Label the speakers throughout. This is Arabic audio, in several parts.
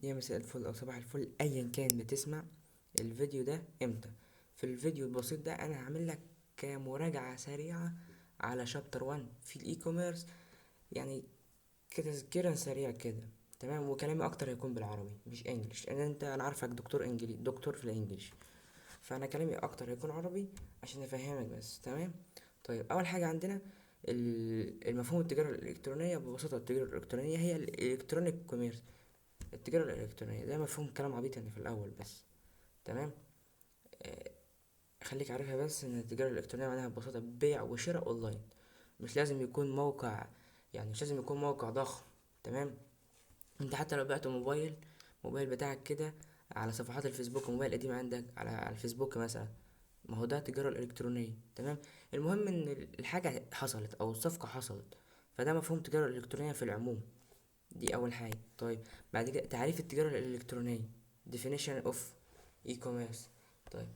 Speaker 1: يا مساء الفل او صباح الفل ايا كان بتسمع الفيديو ده امتى. في الفيديو البسيط ده انا هعمل لك مراجعة سريعة على شابتر 1 في الاي كوميرس، يعني كتذكرة سريع كده. تمام، وكلامي اكتر هيكون بالعربي مش انجليش، لان انا عارفك دكتور انجليزي، دكتور في الانجليش، فانا كلامي اكتر هيكون عربي عشان افهمك بس. تمام. طيب اول حاجة عندنا المفهوم التجارة الإلكترونية. ببساطة التجارة الإلكترونية هي الإلكترونيك كوميرس. التجارة الإلكترونية ده مفهوم كلام عبيط يعني في الأول بس. تمام. آه، خليك عارفها بس إن التجارة الإلكترونية معناها ببساطة بيع وشراء أونلاين. مش لازم يكون موقع، يعني مش لازم يكون موقع ضخم. تمام. انت حتى لو بعت موبايل بتاعك كده على صفحات الفيسبوك، موبايل قديم عندك على الفيسبوك مثلا، ما هو ده تجارة إلكترونية. تمام. المهم إن الحاجة حصلت أو الصفقة حصلت، فده مفهوم تجارة إلكترونية في العموم. دي اول حاجه. طيب بعد كده تعريف التجاره الالكترونيه، definition of e-commerce. طيب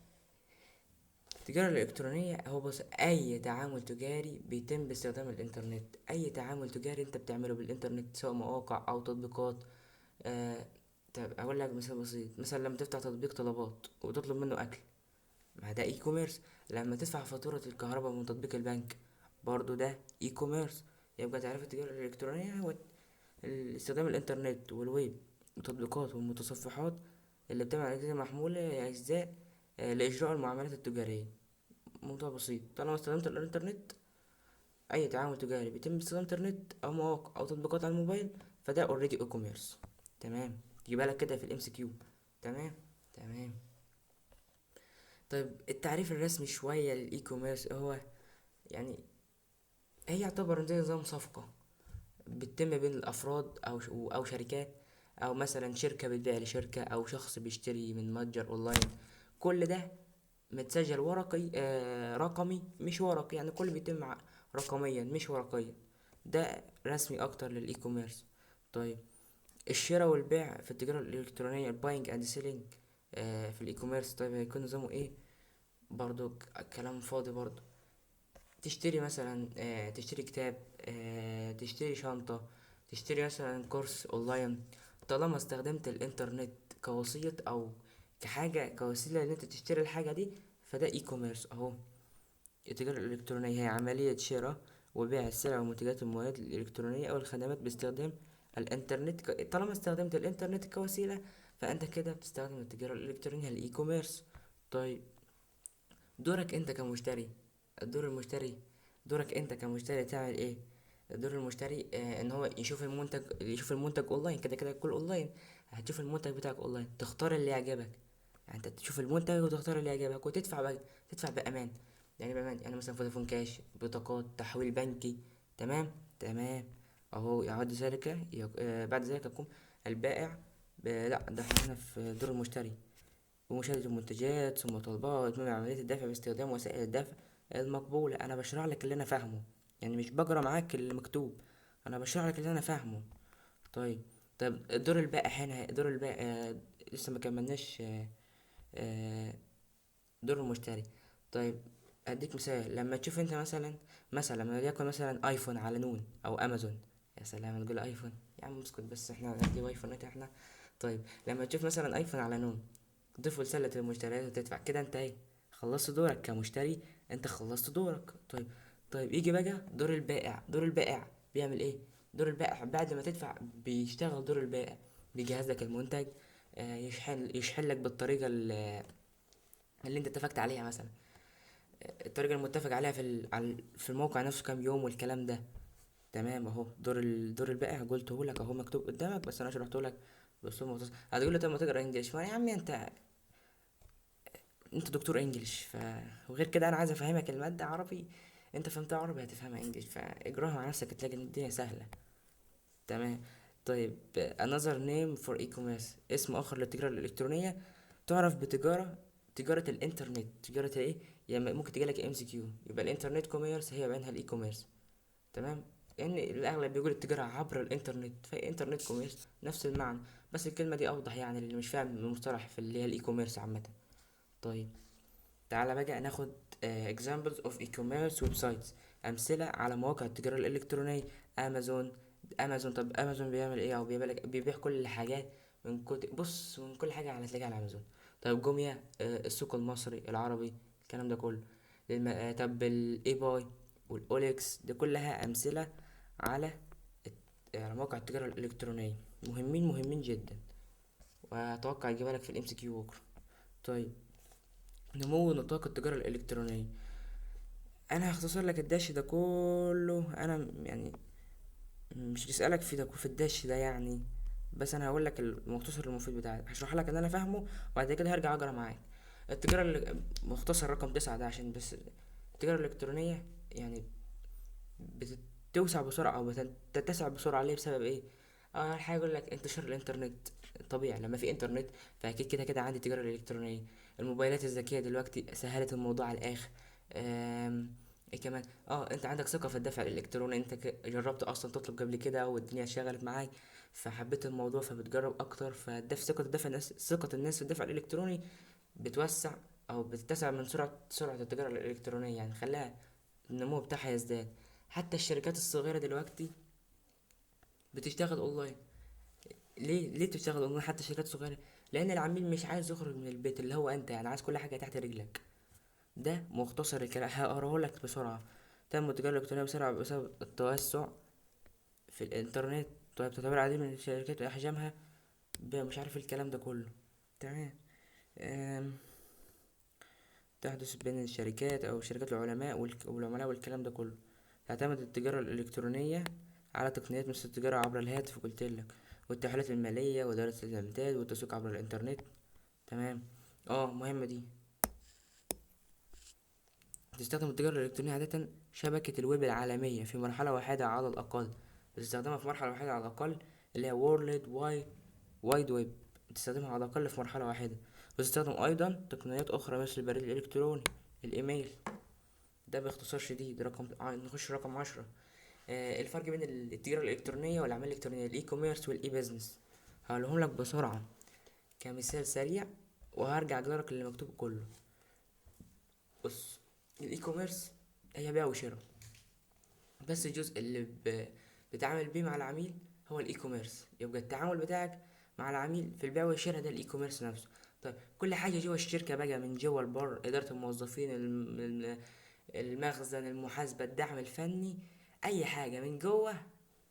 Speaker 1: التجاره الالكترونيه هو بص اي تعامل تجاري بيتم باستخدام الانترنت. اي تعامل تجاري انت بتعمله بالانترنت سواء مواقع او تطبيقات. آه طب اقول لك مثال بسيط، مثلا لما تفتح تطبيق طلبات وتطلب منه اكل، ما ده اي كوميرس. لما تدفع فاتوره الكهرباء من تطبيق البنك، برضو ده اي كوميرس. يبقى تعريف التجاره الالكترونيه هو استخدام الإنترنت والويب والتطبيقات والمتصفحات اللي بتعمل على أجهزة محمولة أجزاء لإجراء المعاملات التجارية. موضوع بسيط، طالما استخدمت الإنترنت، أي تعامل تجاري بيتم باستخدام إنترنت أو مواقع أو تطبيقات على الموبايل، فده اوريدي اي كوميرس. تمام. يجيبها لك كده في الام سي كيو. تمام. تمام. طيب التعريف الرسمي شوية للإي كوميرس هو، يعني هي يعتبر زي نظام صفقة بتتم بين الافراد او شركات، او مثلا شركه بتبيع لشركه او شخص بيشتري من متجر اونلاين. كل ده متسجل ورقي، رقمي مش ورقي، يعني كل بيتم رقميا مش ورقيا. ده رسمي اكتر للاي كوميرس. طيب الشراء والبيع في التجاره الالكترونيه، الباينج اند سيلينج في الاي كوميرس، طيب هيكون نظامه ايه؟ برضو كلام فاضي برضو. تشتري مثلا تشتري كتاب، تشتري شنطة، تشتري مثلا كورس اونلاين. طالما استخدمت الانترنت كوسيط او كحاجة كوسيلة ان انت تشتري الحاجة دي، فده اي كوميرس اهو. التجارة الإلكترونية هي عملية شراء وبيع السلع ومنتجات المواد الإلكترونية أو الخدمات باستخدام الإنترنت. طالما استخدمت الإنترنت كوسيلة، فأنت كده بتستخدم التجارة الإلكترونية الإي كوميرس. طيب دورك انت كمشتري، دور المشتري، دورك انت كمشتري تعمل ايه؟ دور المشتري ان هو يشوف المنتج اونلاين، كده كده كل اونلاين. هتشوف المنتج بتاعك اونلاين، تختار اللي يعجبك. يعني انت تشوف المنتج وتختار اللي يعجبك وتدفع بقى، تدفع بامان. يعني بامان يعني مثلا فودافون كاش، بطاقات تحويل بنكي. تمام. تمام. اهو يعد ذلك بعد ذلك يقوم البائع لا ده احنا هنا في دور المشتري، ومشاهدة المنتجات ثم طلبها وإتمام عملية الدفع باستخدام وسائل الدفع المقبولة. أنا بشرح لك اللي أنا فاهمه، يعني مش بقرا معاك اللي مكتوب، أنا بشرح لك اللي أنا فاهمه. طيب. طيب دور البائع هنا، دور البائع لسه ما كملناش. آه دور المشتري. طيب أديك مثال، لما تشوف أنت مثلا لما يكون مثلا أيفون على نون أو أمازون. يا سلام تقول أيفون، يا عم اسكت بس، احنا هنجيب أيفونات احنا. طيب لما تشوف مثلا أيفون على نون، ضيف لسلة المشتريات وتدفع كده، انت ايه؟ خلصت دورك كمشتري، انت خلصت دورك. طيب. طيب يجي بقى دور البائع. دور البائع بيعمل ايه؟ دور البائع بعد ما تدفع بيشتغل دور البائع، بيجهز لك المنتج، يشحن لك بالطريقة اللي انت اتفقت عليها مثلا، الطريقة المتفق عليها في الموقع نفسه كام يوم والكلام ده. تمام اهو دور البائع قلته لك اهو مكتوب قدامك، بس انا شرحته لك باسلوب مختصر. هتقول لي طب ما تقرا انجلش، ما يا عمي انت دكتور انجليش وغير كده انا عايز افهمك المادة عربي، انت فهمتها عربي هتفهمها انجليش، فاجراها مع نفسك تلاقي ان الدنيا سهلة. تمام. طيب another name for e-commerce، اسم اخر للتجارة الالكترونية، تعرف تجارة الانترنت. تجارة ايه؟ يعني ممكن تجيلك ام سي كيو، يبقى الانترنت كوميرس هي بينها الاي كوميرس. تمام. لان الاغلب بيقول التجارة عبر الانترنت، فانترنت كوميرس نفس المعنى، بس الكلمة دي اوضح يعني اللي مش فاهم المصطلح في اللي هي الاي كوميرس عامة. طيب تعالى بقى ناخد examples of e-commerce websites، أمثلة على مواقع التجارة الإلكترونية. أمازون. طب أمازون بيعمل إيه؟ أو بيبيع كل الحاجات بص، من كل حاجة هتلاقيها على امازون. طيب جوميا، السوق المصري العربي، الكلام ده كله. طب الاي باي والاوليكس دي كلها امثلة على على مواقع التجارة الالكترونية، مهمين جدا، واتوقع اجيبها لك في الام سي كيو بكرة. طيب، نمو نطاق التجارة الالكترونية. انا هختصر لك الدش ده كله، انا يعني مش بسألك في ده في الدش ده يعني، بس انا هقول لك المختصر المفيد بتاعي، هشرح لك ان انا فاهمه، وبعد كده هرجع اقرا معاك. مختصر رقم 9 ده عشان بس. التجارة الإلكترونية يعني بتوسع بسرعة أو بتتسع بسرعة. ليه؟ بسبب إيه؟ أول حاجة يقول لك انتشار الإنترنت. طبيعي لما في إنترنت فأكيد كده كده عندي تجارة إلكترونية. الموبايلات الذكية دلوقتي سهلت الموضوع على الآخر. ايه كمان؟ انت عندك ثقة في الدفع الإلكتروني، انت جربت أصلا تطلب قبل كده والدنيا شغلت معاك، فحبيت الموضوع فبتجرب أكتر، ثقة الدفع الناس، ثقة الناس في الدفع الإلكتروني بتوسع او بتتسع من سرعة التجارة الإلكترونية، يعني خلاها النمو بتاعها يزداد. حتى الشركات الصغيرة دلوقتي بتشتغل اونلاين. ليه بتشتغل اونلاين حتى الشركات الصغيرة؟ لان العميل مش عايز يخرج من البيت، اللي هو انت يعني عايز كل حاجة تحت رجلك. ده مختصر الكلام، هقراه لك بسرعة. تم التجارة الإلكترونية بسرعة بسبب التوسع في الإنترنت. طيب، تعتبر عديد من الشركات أحجامها مش عارف الكلام ده كله. تمام. أم، تحدث بين الشركات أو شركات العلماء والعملاء والكلام ده كله. تعتمد التجارة الإلكترونية على تقنيات مثل التجارة عبر الهاتف، قلتلك، والتحويلات المالية وإدارة الإعداد والتسويق عبر الإنترنت. تمام. مهمة دي. تستخدم التجارة الإلكترونية عادة شبكة الويب العالمية في مرحلة واحدة على الأقل. بتستخدمها في مرحلة واحدة على الأقل، اللي هي وورلد وايد ويب. بتستخدمها على الأقل في مرحلة واحدة. بتستخدم أيضا تقنيات أخرى مثل البريد الإلكتروني، الإيميل. ده باختصار شديد. نخش رقم 10. الفرق بين التجارة الإلكترونية والأعمال الإلكترونية، الإي كوميرس والإي بيزنس. هقولهم لك بسرعة كمثال سريع، وهرجع أقرألك اللي مكتوب كله. بص، الإي كوميرس هي بيع وشراء، بس الجزء اللي بتعامل بيه مع العميل هو الإي كوميرس. يبقى التعامل بتاعك مع العميل في البيع والشراء ده الإي كوميرس نفسه. طيب، كل حاجة جوه الشركة بقى، من جوه البر، إدارة الموظفين، المخزن، المحاسبة، الدعم الفني، اي حاجة من جوه،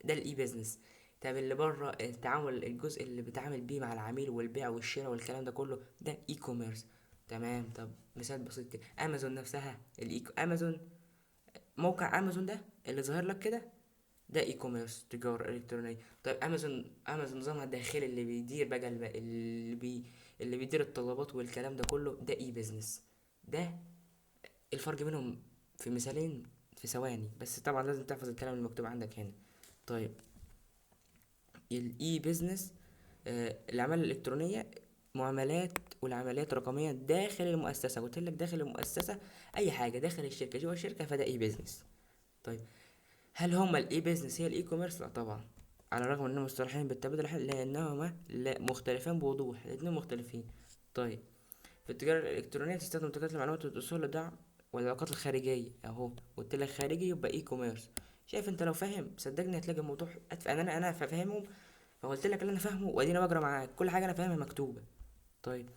Speaker 1: ده الاي بيزنس. طب اللي بره التعامل، الجزء اللي بتعامل بيه مع العميل والبيع والشراء والكلام ده كله، ده اي كوميرس. تمام. طب مثال بسيط كده، امازون نفسها، امازون، موقع امازون ده اللي ظاهر لك كده، ده اي كوميرس، تجارة الكترونية. طيب امازون نظامها الداخلي اللي بيدير بقى اللي بيدير الطلبات والكلام ده كله، ده اي بيزنس. ده الفرق بينهم في مثالين في ثواني، بس طبعا لازم تحفظ الكلام المكتوب عندك هنا. طيب، الاي بيزنس، العملة الإلكترونية، معاملات والعمليات الرقمية داخل المؤسسة. قلت لك داخل المؤسسة، أي حاجة داخل الشركة جوه الشركة فده اي بيزنس. طيب، هل هما الاي بيزنس هي الاي كوميرس؟ لا طبعا، على الرغم انهم مصطلحين بالتبادل الحال، لانهما لا مختلفان بوضوح، الاتنين مختلفين. طيب، في التجارة الإلكترونية تستخدم تقنيات المعلومات والوصول لدعم والعلاقات الخارجية. أهو قلت لك خارجي يبقى إي كوميرس. شايف أنت لو فاهم صدقني هتلاقي الموضوع أنا فاهمهم، فقلت لك اللي أنا فاهمه وأدينا بقرا معاك كل حاجة أنا فاهمها مكتوبة. طيب،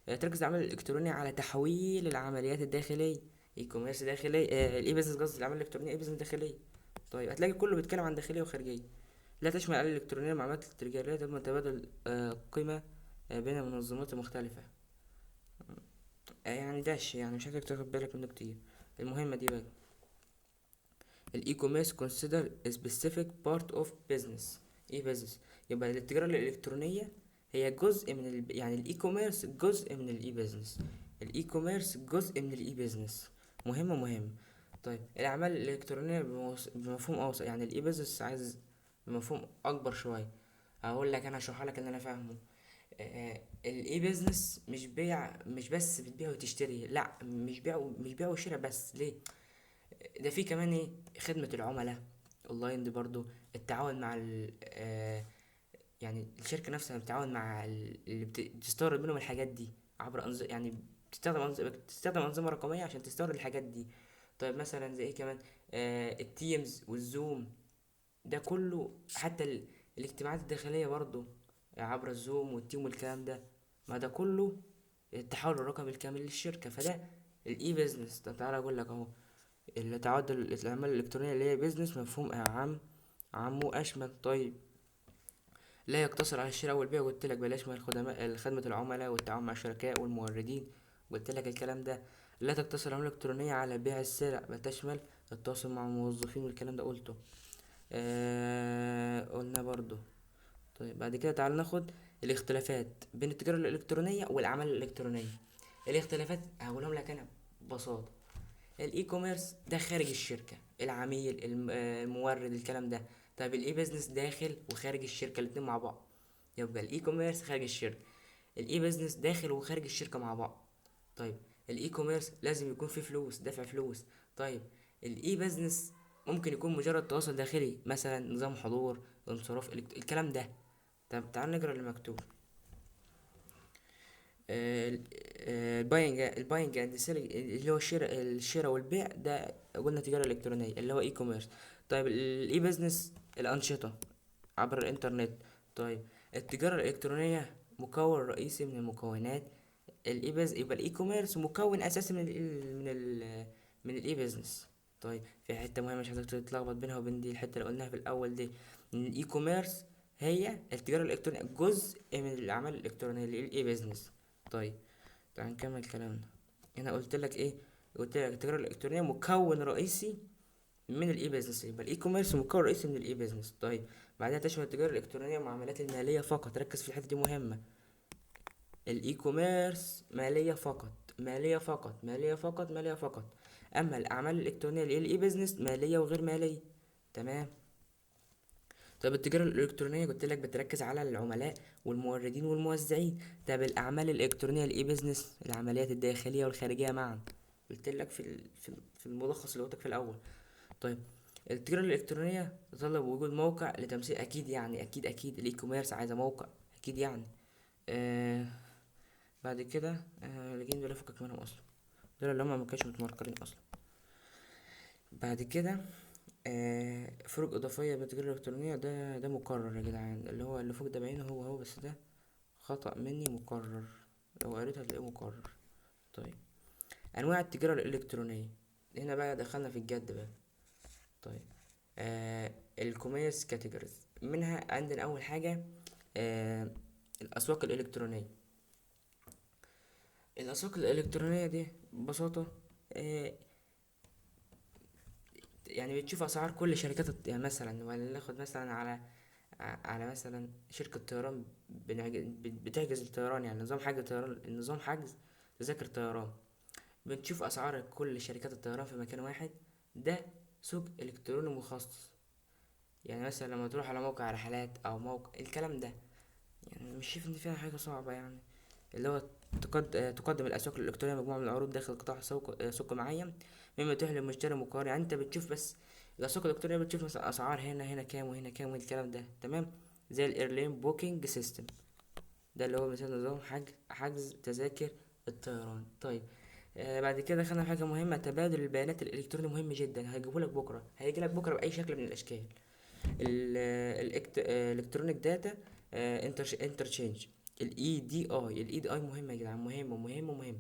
Speaker 1: تركز العمل الإلكتروني على تحويل العمليات الداخلية. إي كوميرس داخلي، الإي بيزنس قصدي، العمل الإلكتروني إي بيزنس داخلية. طيب، هتلاقي كله بيتكلم عن داخلية وخارجية. لا تشمل الآلة الإلكترونية المعلومات التجارية تم تبادل قيمة بين المنظمات المختلفة. يعني داش، يعني مش هتقدر تاخد بالك منه كتير. المهمة دي بقى، الاي كوميرس consider a specific part of business. ايه business؟ يبقى التجارة الإلكترونية هي جزء من يعني الاي كوميرس جزء من الاي بيزنس. الاي كوميرس جزء من الاي بيزنس. مهم. طيب، الأعمال الإلكترونية بمفهوم أوسع، يعني الاي بيزنس عايز بمفهوم أكبر شوية. هقول لك أنا هشرحها لك اللي أنا فاهمه. الاي بيزنس مش بيع، مش بس بتبيع وتشتري، لا، مش بيع وشراء بس. ليه؟ ده في كمان ايه، خدمة العملاء اونلاين دي برضو، التعاون مع يعني الشركة نفسها بتتعاون مع اللي بتستورد منهم الحاجات دي عبر يعني بتستخدم أنظمة رقمية عشان تستورد الحاجات دي. طيب، مثلا زي ايه كمان؟ التيمز والزوم، ده كله. حتى الاجتماعات الداخلية برضو، عبر الزوم والتيم والكلام ده. ما ده كله التحول الرقمي الكامل للشركة، فده الاي بيزنس. طب تعالى اقول لك اهو، التعدد الاعمال الالكترونية اللي هي بيزنس مفهوم اعم، عام واشمل. طيب لا يقتصر على الشراء والبيع، قلت لك بلاش من الخدمات، خدمة العملاء والتعاون مع الشركاء والموردين، قلت لك الكلام ده. لا تقتصر العملة الإلكترونية على بيع السلع، بل تشمل التواصل مع الموظفين، والكلام ده قلته. قلنا برضو. طيب بعد كده تعال ناخد الاختلافات بين التجارة الإلكترونية والأعمال الإلكترونية. الاختلافات هقولهم لك أنا ببساطة. الاي كوميرس ده خارج الشركة، العميل المورد الكلام ده. طيب الاي بيزنس داخل وخارج الشركة الاتنين مع بعض. يبقى الاي كوميرس خارج الشركة، الاي بيزنس داخل وخارج الشركة مع بعض. طيب الاي كوميرس لازم يكون فيه فلوس، دفع فلوس. طيب الاي بيزنس ممكن يكون مجرد تواصل داخلي، مثلا نظام حضور، انصراف الكلام ده. طب تعال نقرا اللي مكتوب. الباينج اند سيلينج اللي هو الشراء والبيع، ده قلنا تجارة إلكترونية اللي هو اي كوميرس. طيب الاي بيزنس الأنشطة عبر الإنترنت. طيب التجارة الإلكترونية مكون رئيسي من المكونات الاي بيز، يبقى الاي كوميرس مكون أساسي من الاي بيزنس. طيب في حتة مهمة مش عايزك تتلخبط بينها وبين دي الحتة اللي قلناها في الأول دي، إن الاي كوميرس هي التجارة الإلكترونية، جزء من الأعمال الإلكترونية اللي هي الاي بيزنس. طيب تعال نكمل كلامنا. هنا قلت لك ايه؟ قلت لك التجارة الإلكترونية مكون رئيسي من الاي بيزنس، يبقى الاي كوميرس مكون رئيسي من الاي بيزنس. طيب بعدها تشمل التجارة الإلكترونية المعاملات المالية فقط، ركز في الحتة دي مهمة. الاي كوميرس مالية فقط، مالية فقط، مالية فقط، مالية فقط. اما الأعمال الإلكترونية اللي هي الاي بيزنس مالية وغير مالية. تمام. طب التجارة الإلكترونية قلت لك بتركز على العملاء والموردين والموزعين. طب الأعمال الإلكترونية الإي بيزنس العمليات الداخلية والخارجية معا، قلت لك في الملخص اللي قلت لك في الأول. طيب التجارة الإلكترونية تتطلب وجود موقع لتمثيل، أكيد يعني، أكيد الإي كوميرس عايزة موقع، أكيد يعني. آه بعد كده اللاجئين دول فكك منهم أصلا، دول اللي هما مكانش متمركزين أصلا. بعد كده فروق إضافية بين التجارة الإلكترونية، ده مقرر يا جدعان، اللي هو اللي فوق ده باينه هو بس ده خطأ مني، مقرر، لو قريت هتلاقيه مقرر. طيب أنواع التجارة الإلكترونية، هنا بقى دخلنا في الجد بقى. طيب الكوميرس كاتيجوريز، منها عندنا أول حاجة الأسواق الإلكترونية. الأسواق الإلكترونية دي ببساطة آه يعني بتشوف أسعار كل شركات يعني مثلا، ولا ناخد مثلا على مثلا شركة طيران، بتحجز الطيران، يعني نظام حجز طيران، نظام حجز تذاكر طيران. بنشوف أسعار كل شركات الطيران في مكان واحد، ده سوق إلكتروني مخصص. يعني مثلا لما تروح على موقع رحلات أو موقع الكلام ده، يعني مش شايف إن فيها حاجة صعبة يعني. اللي هو تقدم الأسواق الإلكترونية مجموعة من العروض داخل قطاع سوق معين، مما يتيح للمشتري مقارنة. يعني أنت بتشوف بس الأسواق الإلكترونية، بتشوف مثلا أسعار هنا كام وهنا كام والكلام ده. تمام. زي الإيرلاين بوكينج سيستم، ده اللي هو مثلا نظام حجز تذاكر الطيران. طيب بعد كده دخلنا في حاجة مهمة، تبادل البيانات الإلكتروني مهم جدا، هيجيبهولك بكرة، هيجيلك بكرة بأي شكل من الأشكال. الإلكترونيك داتا انترشينج، الاي دي اي مهم يا جدعان، مهم مهم مهم.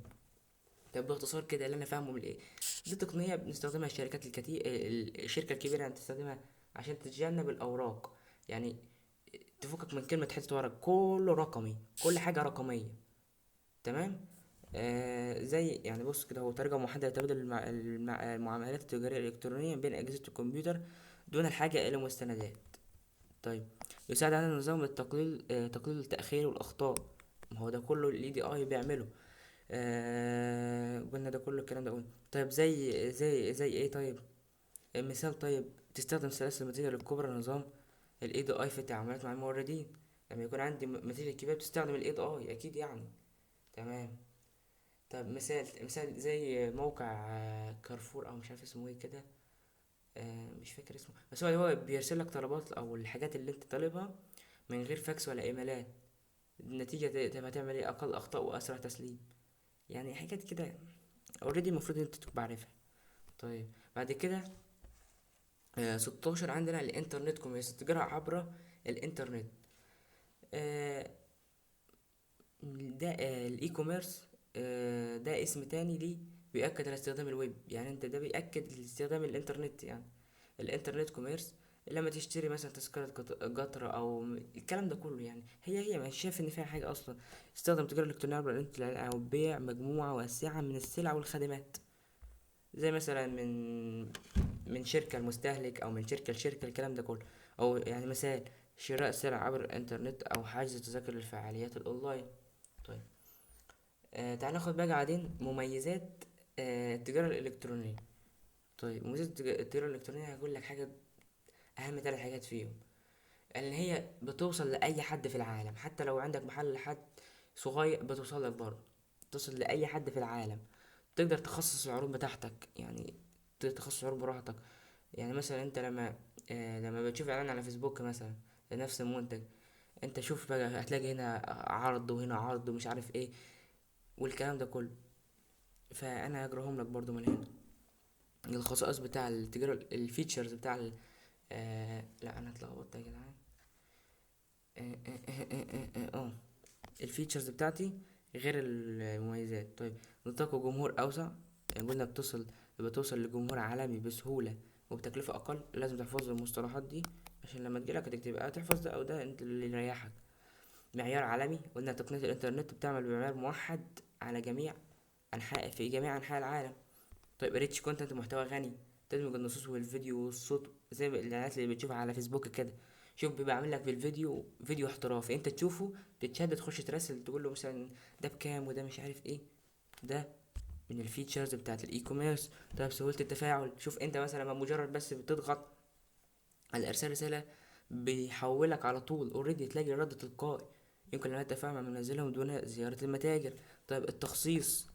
Speaker 1: طب باختصار كده اللي انا فاهمه من ايه، دي تقنيه بنستخدمها الشركات الشركه الكبيره يعني بتستخدمها عشان تتجنب الاوراق. يعني تفكك من كلمه حته ورق، كله رقمي، كل حاجه رقميه. تمام. زي يعني بص كده، هو طريقه موحده لتبادل المعاملات التجاريه الالكترونيه بين اجهزه الكمبيوتر دون الحاجه الى مستندات. طيب يساعد على النظام تقليل التأخير والأخطاء، ما هو ده كله ال EDI بيعمله. قلنا ده كله الكلام ده قلنا. طيب زي ايه طيب؟ مثال طيب، تستخدم سلاسل الماتيريال الكبرى لنظام ال EDI في التعاملات مع الموردين. لما يكون عندي ماتيريال كبيرة بتستخدم ال EDI أكيد يعني. تمام. طب مثال زي موقع كارفور أو مش عارف اسمه ايه كده، مش فاكر اسمه، بس هو بيرسل لك طلبات او الحاجات اللي انت طالبها من غير فاكس ولا ايميلات. النتيجة تبقى تعمل ايه؟ اقل اخطاء واسرع تسليم، يعني حاجات كده اوريدي المفروض انت تبقى عارفها. طيب بعد كده 16 عندنا الانترنت كوميرس، التجارة عبر الانترنت. ده الاي كوميرس، ده اسم تاني ليه، بيأكد على استخدام الويب. يعني انت ده بيأكد استخدام الانترنت، يعني الانترنت كوميرس. لما تشتري مثلا تذكرة قطر او الكلام ده كله، يعني هي مش شايف ان فيها حاجة اصلا. استخدم تجارة الكترونية عبر الانترنت او بيع مجموعة واسعة من السلع والخدمات، زي مثلا من شركة لمستهلك او من شركة لشركة، الكلام ده كله. او يعني مثال، شراء سلع عبر الانترنت او حجز تذاكر للفعاليات الاونلاين. طيب، تعال ناخد بقى بعدين مميزات التجارة الإلكترونية. طيب، مميزات التجارة الإلكترونية هقول لك حاجة، أهم 3 حاجات فيهم. إن هي بتوصل لأي حد في العالم، حتى لو عندك محل حد صغير بتوصل لك برضه، تصل لأي حد في العالم. تقدر تخصص العروض بتاعتك، يعني تخصص العروض براحتك. يعني مثلا انت لما بتشوف اعلان على فيسبوك مثلا لنفس المنتج، انت شوف بقى هتلاقي هنا عرض وهنا عرض ومش عارف ايه والكلام ده كله. فانا هجرهم لك برضو من هنا. الخصائص بتاع التجارة، الفيتشرز بتاع لا انا اتلخبطت يا جدعان. آه آه آه آه آه آه. الفيتشرز بتاعتي غير المميزات. طيب، نطاق جمهور اوسع. يعني قلنا بتوصل لجمهور عالمي بسهولة وبتكلفة اقل. لازم تحفظ المصطلحات دي عشان لما تجيلك هتكتب تحفظ ده او ده انت اللي يريحك. معيار عالمي، قلنا تقنية الانترنت بتعمل بمعيار موحد على جميع في جميع انحاء العالم. طيب، ريتش كونتنت، محتوى غني، تدمج النصوص والفيديو والصوت زي الاعلانات اللي بتشوفها على فيسبوك كده. شوف بيبقى عامل لك بالفيديو فيديو احترافي، انت تشوفه تتشد تخش تراسل تقول له مثلا ده بكام وده مش عارف ايه. ده من الفيتشرز بتاعت الاي كوميرس. طيب، سهولة التفاعل. شوف انت مثلا لما مجرد بس بتضغط على ارسال رسالة بيحولك على طول اوريدي تلاقي الرد تلقائي. يمكن لها التفاعل مع منزلها من دون زيارة المتاجر. طيب، التخصيص،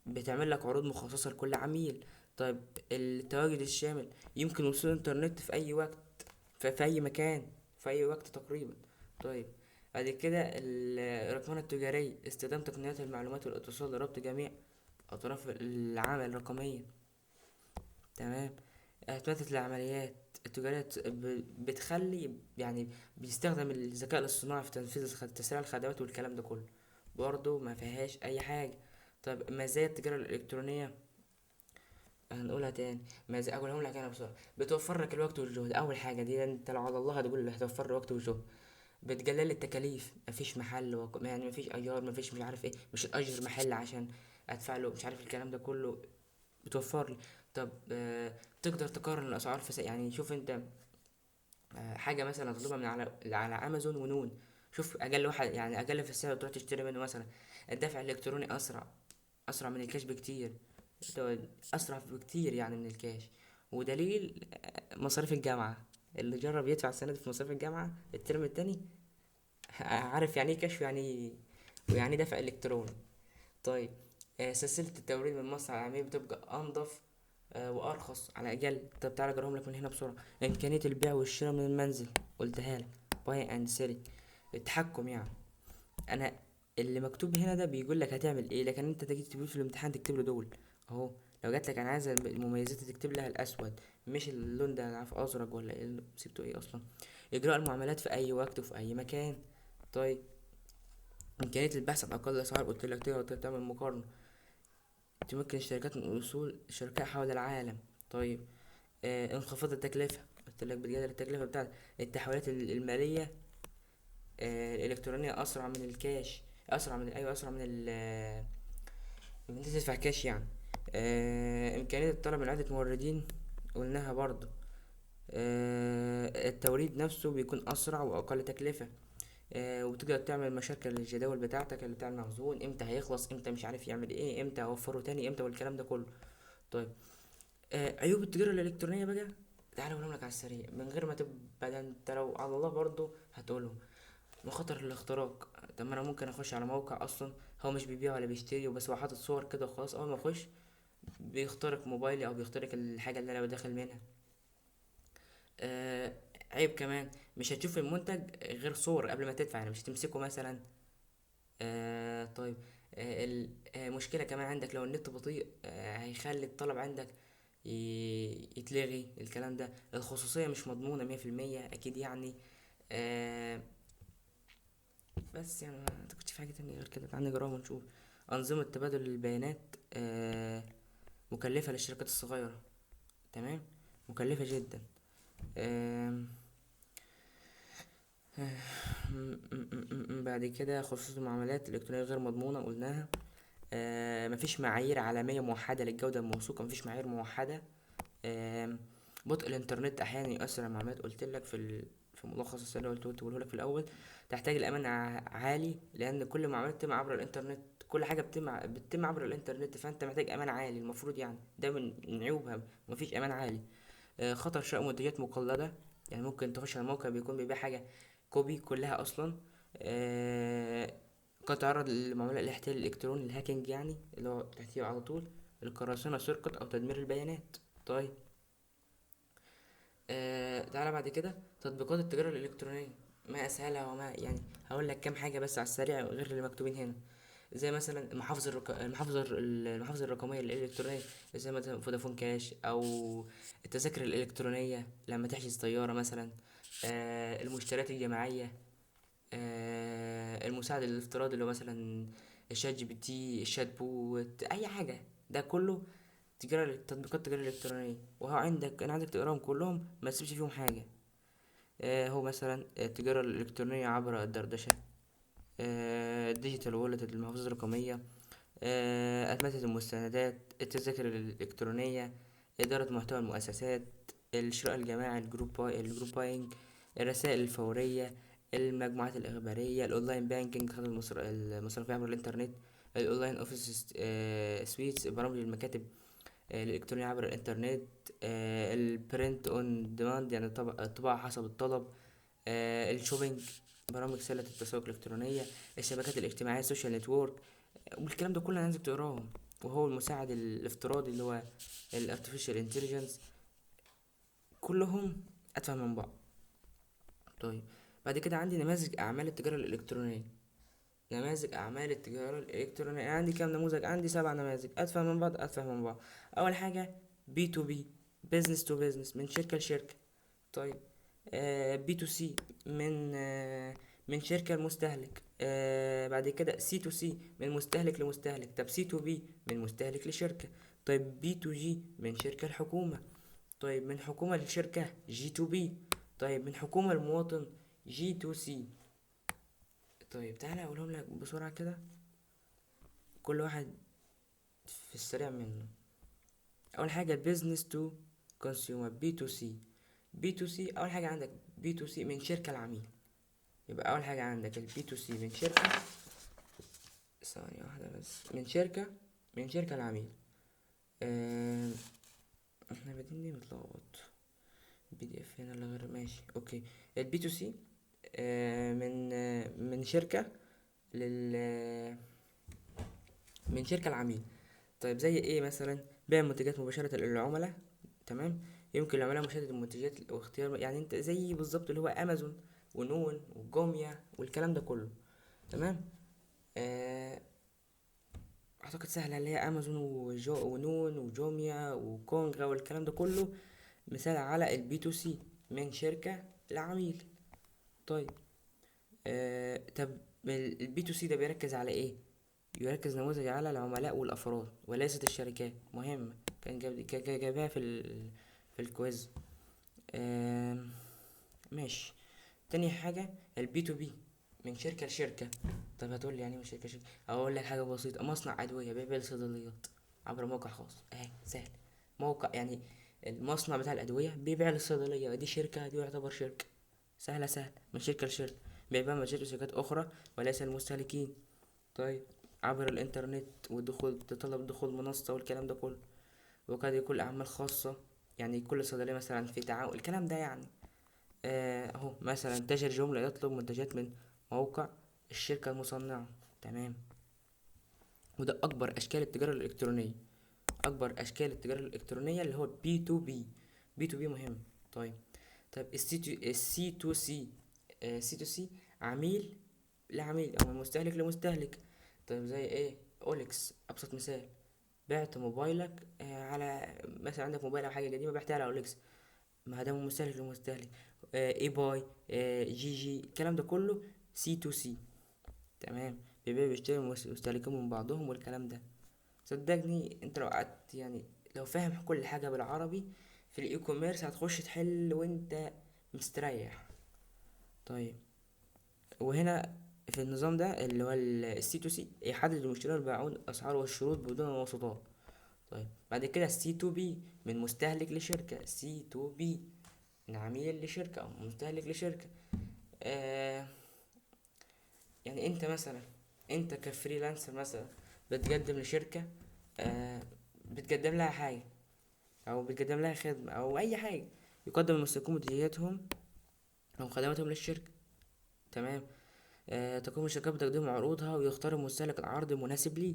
Speaker 1: بتعمل لك عروض مخصصة لكل عميل. طيب، التواجد الشامل، يمكن وصول الانترنت في اي وقت، في اي مكان، في اي وقت تقريبا. طيب، بعد كده الرقمنة التجارية، استخدام تقنيات المعلومات والاتصال لربط جميع اطراف العمل الرقمية. تمام. اعتمادات العمليات التجارية بتخلي يعني بيستخدم الذكاء الاصطناعي في تنفيذ تسريع الخدمات والكلام ده كله. برضو ما فيهاش اي حاجة. طيب، مزايا التجارة الإلكترونية هنقولها تاني. اقولهم لك انا بسرعه. بتوفر لك الوقت والجهد. اول حاجه دي انت لو على الله هتقول اللي هتوفر لي وقت وجهد. بتقلل التكاليف، مفيش محل يعني مفيش ايجار، مفيش مش عارف ايه، مش اجر محل عشان ادفع له مش عارف الكلام ده كله. بتوفر لي. طب، تقدر تقارن الاسعار يعني شوف انت حاجه مثلا تطلبها من على امازون ونون. شوف اقل واحد، يعني اقل في السعر تروح تشتري منه مثلا. الدفع الالكتروني اسرع من الكاش بكتير. ده اسرع بكتير يعني من الكاش. ودليل مصاريف الجامعه. اللي جرب يدفع السنه دي في مصاريف الجامعه الترم التاني عارف يعني ايه كاش ويعني دفع الكتروني. طيب، سلسله التوريد من مصر العالميه بتبقى انضف وارخص على اجل. طب تعالى اجرهم لك من هنا بسرعه. امكانيه البيع والشراء من المنزل، قلتها لك. باي اند سيلينج، التحكم يعني. انا اللي مكتوب هنا ده بيقول لك هتعمل ايه، لكن انت تيجي تكتب في الامتحان تكتب له دول اهو. لو جات لك انا عايز المميزات تكتب لها الاسود، مش اللون ده، انا عارف ازرق ولا ايه سبته ايه اصلا. اجراء المعاملات في اي وقت وفي اي مكان. طيب، امكانيه البحث عن اقل اسعار، قلت لك تقدر تعمل مقارنه. تمكن الشركات من وصول شركاء حول العالم. طيب، انخفاض التكلفه، قلت لك بتقلل التكلفه بتاعت التحويلات الماليه الالكترونيه، اسرع من الكاش، اسرع من ان انت تدفع كاش يعني. امكانية الطلب من عدة موردين، قلناها برضو. التوريد نفسه بيكون اسرع واقل تكلفة. وتقدر تعمل مشاركة للجداول بتاعتك اللي بتاع المخزون، امتى هيخلص، امتى مش عارف يعمل ايه، امتى اوفره تاني، امتى والكلام ده كله. طيب، عيوب التجارة الالكترونية بقى، تعالى اقولهم لك على السريع من غير ما تبقى ده انت لو على الله برضو هتقولهم. مخاطر الاختراق. طب ما انا ممكن اخش على موقع اصلا هو مش بيبيع ولا بيشتري وبس، هو حاطط صور كده وخلاص. اول ما اخش بيخترق موبايلي او بيخترق الحاجه اللي انا بداخل منها. آه عيب كمان، مش هتشوف المنتج غير صور قبل ما تدفع، يعني مش هتمسكه مثلا. طيب، مشكله كمان عندك لو النت بطيء، هيخلي الطلب عندك يتلغي الكلام ده. الخصوصيه مش مضمونه 100% اكيد يعني. آه بس يعني ما اعتقدش في حاجة تانية غير كده. تعال نجربها ونشوف. أنظمة تبادل البيانات مكلفة للشركات الصغيرة. تمام، مكلفة جدا. آم، بعد كده خصوص المعاملات الإلكترونية غير مضمونة قلناها. مفيش معايير عالمية موحدة للجودة الموثوقة، مفيش معايير موحدة. آم، بطء الإنترنت أحيانا يؤثر على المعاملات. قلت لك في ملخص السؤال اللي قلت لك في الأول. تحتاج الأمان عالي، لأن كل المعاملات بتتم عبر الإنترنت. كل حاجة بتتم عبر الإنترنت، فأنت محتاج أمان عالي. المفروض يعني ده من عيوبها، مفيش أمان عالي. خطر شراء منتجات مقلدة. يعني ممكن تخش على الموقع بيكون بيبيع حاجة كوبي كلها أصلا. آه، قد تعرض لمعاملة الاحتيال الإلكتروني، الهاكينج يعني، اللي هو تحتيه على طول. القراصنة، سرقة أو تدمير البيانات. طيب، تعالى بعد كده تطبيقات التجارة الإلكترونية، ما أسهلها وما يعني. هقول لك كام حاجة بس على السريع غير اللي مكتوبين هنا. زي مثلا المحافظ الرقمية الإلكترونية، زي مثلا فودافون كاش، أو التذاكر الإلكترونية لما تحجز طيارة مثلا. المشتريات الجماعية. المساعد الافتراضي اللي هو مثلا الشات جي بي تي، الشات بوت، أي حاجة. ده كله تطبيقات التجارة الإلكترونية. وهو عندك تقراهم كلهم، ما تسيبش فيهم حاجة. هو مثلا التجارة الإلكترونية عبر الدردشة. الديجيتال وولت، المحفظة الرقمية. أتمتة المستندات، التذاكر الإلكترونية. إدارة محتوى المؤسسات. الشراء الجماعي، الجروب باينج. الرسائل الفورية. المجموعات الإخبارية. الأونلاين بانكينج، خدمة المصرفية عبر الإنترنت. الأونلاين أوفيس سويتس، برامج المكاتب الإلكترونية عبر الإنترنت. البرنت اون ديماند، يعني الطباعة حسب الطلب. الشوبينج، برامج سلة التسوق الإلكترونية. الشبكات الاجتماعية، السوشيال نتورك. والكلام ده كله انا عايزك تقراهم. وهو المساعد الافتراضي اللي هو الارتفيشال انتليجنس. كلهم اتفه من بعض. طيب، بعد كده عندي نماذج اعمال التجاره الالكترونيه. عندي كام نموذج؟ عندي 7 نماذج اتفه من بعض، اول حاجه بي تو بي، بيزنس تو بيزنس، من شركه لشركه. طيب، بي تو سي، من شركة لمستهلك. بعد كده سي تو سي، من مستهلك لمستهلك. طب سي تو بي، من مستهلك لشركة. طيب بي تو جي، من شركة لحكومة. طيب من حكومة لشركة، جي تو بي. طيب من حكومة لمواطن، جي تو سي. طيب تعالى اقولهم لك بسرعة كده، كل واحد في السريع منه. اول حاجة بيزنس تو كونسيومر، بي تو سي. اول حاجة عندك بي تو سي، من شركة لعميل. يبقى اول حاجة عندك البي تو سي من شركة، ثانية واحدة بس، من شركة لعميل. آه، احنا بادئين ليه متلخبط؟ بي دي اف هنا اللي غير ماشي، اوكي. البي تو سي من شركة لل من شركة لعميل. طيب زي ايه مثلا؟ بيع منتجات مباشرة للعملاء. تمام، يمكن للعملاء مشاهدة المنتجات واختيار، يعني انت زي بالظبط اللي هو امازون ونون وجوميا والكلام ده كله. تمام. آه اعتقد سهله، اللي هي امازون ونون وجوميا وكونغا والكلام ده كله، مثال على البي تو سي، من شركه لعميل. طيب، طب البي تو سي ده بيركز على ايه؟ يركز نموذج على العملاء والافراد وليست الشركات. مهمه، جابها في الكويز. آم، ماشي. تاني حاجة البي تو بي، من شركة لشركة. طب هتقول لي يعني من شركة لشركة؟ اقول لك حاجة بسيطة، مصنع ادوية بيبيع للصيدليات عبر موقع خاص، اهي سهل. موقع يعني المصنع بتاع الادوية بيبيع للصيدلية، دي شركة، دي يعتبر شركة. سهل، من شركة لشركة. بيبيع منتجات لشركات اخرى وليس المستهلكين. طيب، عبر الانترنت، والدخول تطلب دخول منصة والكلام ده كله. وقد يكون اعمال خاصة، يعني كل صيدلية مثلا في تعاون، الكلام ده يعني. اهو مثلا تاجر جملة يطلب منتجات من موقع الشركة المصنعة. تمام. وده أكبر أشكال التجارة الإلكترونية. اللي هو بي تو بي. مهم. طيب. السي تو سي، عميل لعميل أو من مستهلك لمستهلك. طيب زي ايه؟ أوليكس أبسط مثال. بعت موبايلك على مثلا، عندك موبايل أو حاجة قديمة بعتها على أوليكس، ما ده من مستهلك لمستهلك. اي باي، جي جي، الكلام ده كله سي تو سي. تمام، بيبيع ويشتري مستهلكين من بعضهم والكلام ده. صدقني انت لو قعدت يعني لو فاهم كل حاجة بالعربي في الاي كوميرس هتخش تحل وانت مستريح. طيب، وهنا في النظام ده اللي هو السي تو سي يحدد المشتري والبياعون الاسعار والشروط بدون واسطات. طيب بعد كده السي تو بي من مستهلك لشركة، سي تو بي من عميل لشركة او مستهلك لشركة. آه يعني انت مثلا، انت كفريلانسر مثلا بتقدم لشركة، آه بتقدم لها حاجة او بتقدم لها خدمة او اي حاجة، يقدم المستهلكون منتجاتهم او خدماتهم للشركة. تمام. تقوم الشركات بتقديم عروضها ويختار المستهلك العرض المناسب ليه.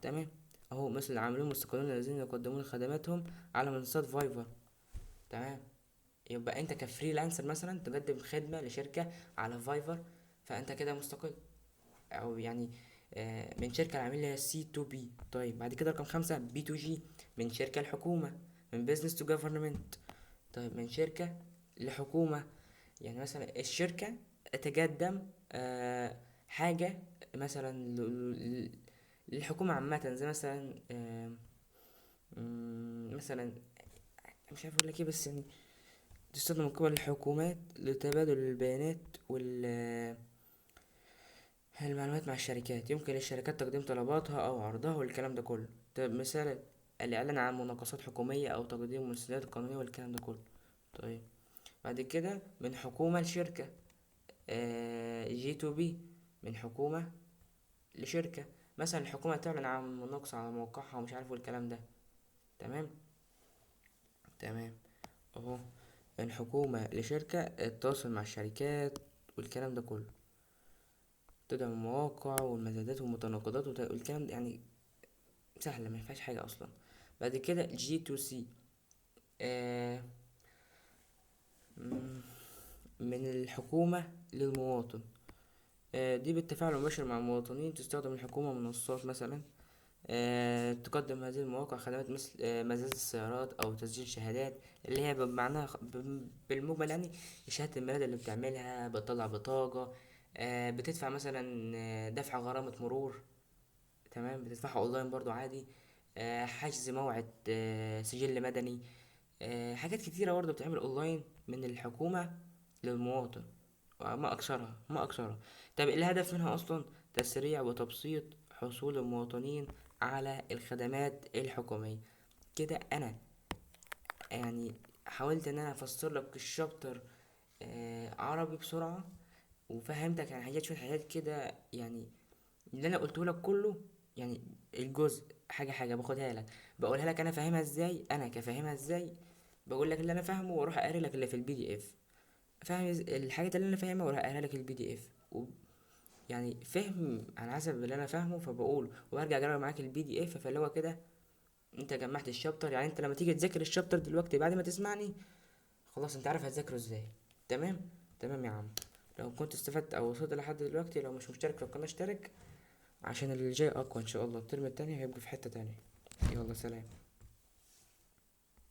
Speaker 1: تمام. اهو مثل العاملين المستقلون الذين يقدمون خدماتهم على منصات فايفر. تمام. يبقى انت كفريلانسر مثلا تقدم خدمة لشركة على فايفر، فانت كده مستقل، او يعني من شركة العميل اللي هي سي تو بي. طيب بعد كده رقم 5 بي تو جي، من شركة الحكومة، من بيزنس تو جوفرمنت. طيب من شركة لحكومة، يعني مثلا الشركة تقدم حاجة مثلا للحكومة عامة، زي مثلا مثلا مش عارف اقول لك ايه، بس يعني تستخدم من قبل الحكومات لتبادل البيانات المعلومات مع الشركات. يمكن للشركات تقديم طلباتها أو عرضها والكلام ده كله. طيب مثال الإعلان عن مناقصات حكومية أو تقديم مسؤوليات قانونية والكلام ده كله. طيب بعد كده من حكومة لشركة، جي تو بي، من حكومة لشركة. مثلا الحكومة تعلن عن مناقصة على موقعها ومش عارف والكلام ده. تمام. تمام. اهو من حكومة لشركة التواصل مع الشركات والكلام ده كله، تدعم المواقع والمزادات والمتناقضات والكلام ده، يعني سهلة ما فيهاش حاجة أصلا. بعد كده جي تو سي، آه مم، من الحكومة للمواطن. دي بالتفاعل المباشر مع المواطنين. تستخدم الحكومة منصات مثلا تقدم هذه المواقع خدمات مثل مزاد السيارات أو تسجيل شهادات، اللي هي بمعناها بالمجمل يعني شهادة الميلاد اللي بتعملها، بتطلع بطاقة، بتدفع مثلا دفع غرامة مرور. تمام، بتدفعها اونلاين برضو عادي. حجز موعد سجل مدني. حاجات كتيرة برضو بتتعمل اونلاين من الحكومة للمواطن. ما اكثرها ما اكثرها. طب إيه الهدف منها اصلا؟ تسريع وتبسيط حصول المواطنين على الخدمات الحكومية. كده انا يعني حاولت ان انا افسر لك الشابتر عربي بسرعة، وفهمتك يعني حاجات، شوية حاجات كده يعني اللي انا قلته لك كله. يعني الجزء حاجه حاجه باخدها لك، بقولها لك انا فاهمها ازاي، انا كفاهمها ازاي، بقول لك اللي انا فاهمه واروح اقرا لك اللي في البي دي اف. فاهم الحاجات اللي انا فاهمها واروح اقرا لك البي دي اف يعني فهم على حسب اللي انا فاهمه فبقول، وارجع اجرب معاك البي دي اف. فاللي هو كده انت جمعت الشابتر. يعني انت لما تيجي تذاكر الشابتر دلوقتي بعد ما تسمعني خلاص انت عارف هتذاكره ازاي. تمام. تمام يا عم. لو كنت استفدت او وصلت لحد دلوقتي، لو مش مشترك في القناه اشترك، عشان اللي جاي اقوى ان شاء الله. الترم التاني هيبقى في حتة تانية. يلا سلام.